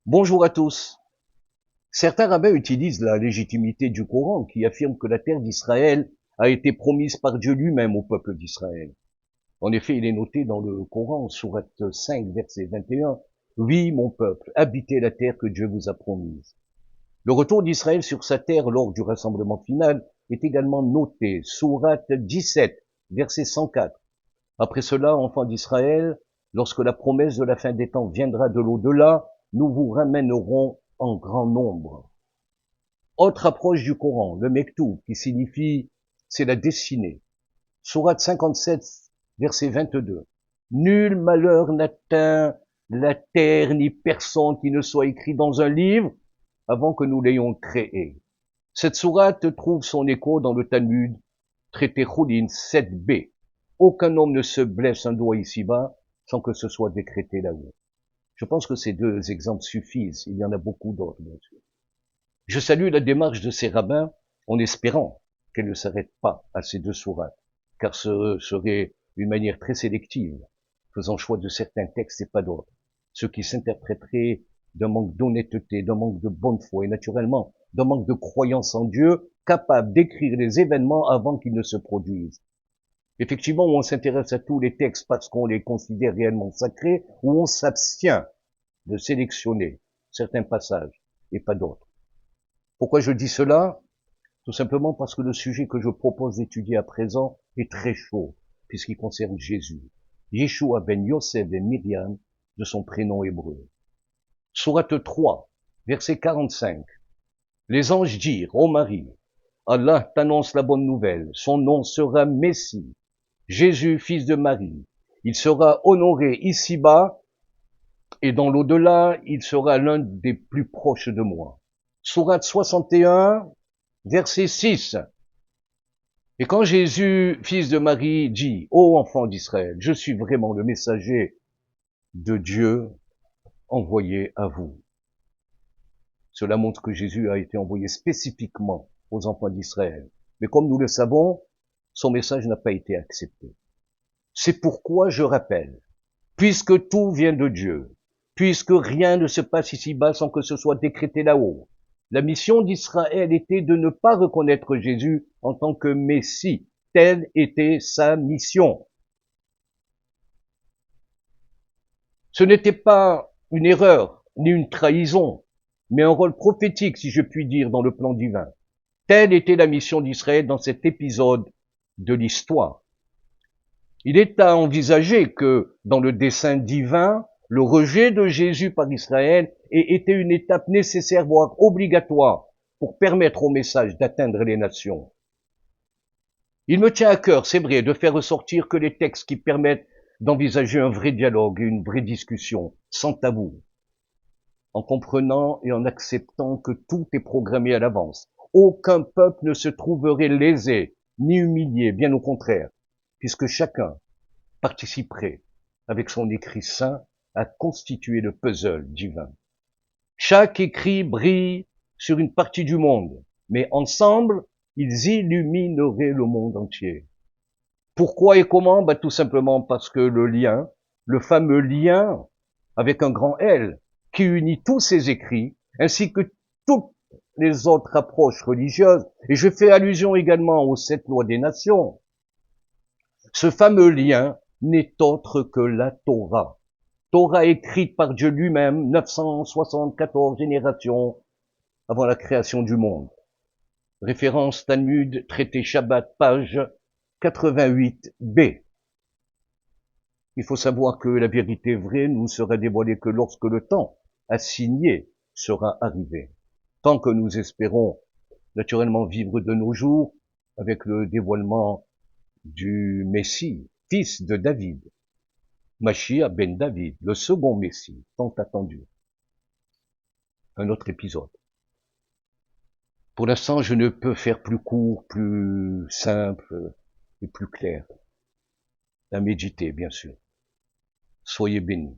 Bonjour à tous. Certains rabbins utilisent la légitimité du Coran qui affirme que la terre d'Israël a été promise par Dieu lui-même au peuple d'Israël. En effet, il est noté dans le Coran, sourate 5, verset 21, « Oui, mon peuple, habitez la terre que Dieu vous a promise. » Le retour d'Israël sur sa terre lors du rassemblement final est également noté, sourate 17, verset 104. Après cela, enfants d'Israël, lorsque la promesse de la fin des temps viendra de l'au-delà, nous vous ramènerons en grand nombre. Autre approche du Coran, le Mektoub, qui signifie c'est la destinée. Sourate 57, verset 22. Nul malheur n'atteint la terre ni personne qui ne soit écrit dans un livre avant que nous l'ayons créé. Cette sourate trouve son écho dans le Talmud, traité Choulin 7b. Aucun homme ne se blesse un doigt ici-bas sans que ce soit décrété là-haut. Je pense que ces deux exemples suffisent. Il y en a beaucoup d'autres, bien sûr. Je salue la démarche de ces rabbins en espérant qu'elle ne s'arrête pas à ces deux sourates, car ce serait une manière très sélective, faisant choix de certains textes et pas d'autres, ce qui s'interpréterait d'un manque d'honnêteté, d'un manque de bonne foi et naturellement d'un manque de croyance en Dieu, capable d'écrire les événements avant qu'ils ne se produisent. Effectivement, on s'intéresse à tous les textes parce qu'on les considère réellement sacrés, ou on s'abstient de sélectionner certains passages et pas d'autres. Pourquoi je dis cela? Tout simplement parce que le sujet que je propose d'étudier à présent est très chaud, puisqu'il concerne Jésus. Yeshua ben Yosef et Myriam, de son prénom hébreu. Sourate 3, verset 45. Les anges dirent, ô Marie, Allah t'annonce la bonne nouvelle, son nom sera Messie, Jésus, fils de Marie. Il sera honoré ici-bas et dans l'au-delà, il sera l'un des plus proches de moi. Sourate 61, verset 6. Et quand Jésus, fils de Marie, dit, ô enfant d'Israël, je suis vraiment le messager de Dieu envoyé à vous. Cela montre que Jésus a été envoyé spécifiquement aux enfants d'Israël. Mais comme nous le savons, son message n'a pas été accepté. C'est pourquoi je rappelle, puisque tout vient de Dieu, puisque rien ne se passe ici-bas sans que ce soit décrété là-haut, la mission d'Israël était de ne pas reconnaître Jésus en tant que Messie. Telle était sa mission. Ce n'était pas une erreur, ni une trahison, mais un rôle prophétique, si je puis dire, dans le plan divin. Telle était la mission d'Israël dans cet épisode de l'histoire. Il est à envisager que, dans le dessein divin, le rejet de Jésus par Israël ait été une étape nécessaire, voire obligatoire, pour permettre au message d'atteindre les nations. Il me tient à cœur, c'est vrai, de faire ressortir que les textes qui permettent d'envisager un vrai dialogue et une vraie discussion, sans tabou, en comprenant et en acceptant que tout est programmé à l'avance. Aucun peuple ne se trouverait lésé, ni humilié, bien au contraire, puisque chacun participerait, avec son écrit saint, à constituer le puzzle divin. Chaque écrit brille sur une partie du monde, mais ensemble, ils illumineraient le monde entier. Pourquoi et comment? Tout simplement parce que le lien, le fameux lien avec un grand L, qui unit tous ces écrits, ainsi que toutes les autres approches religieuses, et je fais allusion également aux 7 lois des nations, ce fameux lien n'est autre que la Torah. Torah écrite par Dieu lui-même, 974 générations avant la création du monde. Référence Talmud, traité Shabbat, page 88b. Il faut savoir que la vérité vraie nous sera dévoilée que lorsque le temps assigné sera arrivé. Tant que nous espérons naturellement vivre de nos jours avec le dévoilement du Messie, fils de David, Mashiach ben David, le second Messie, tant attendu. Un autre épisode. Pour l'instant, je ne peux faire plus court, plus simple et plus clair. À méditer, bien sûr. Soyez bénis.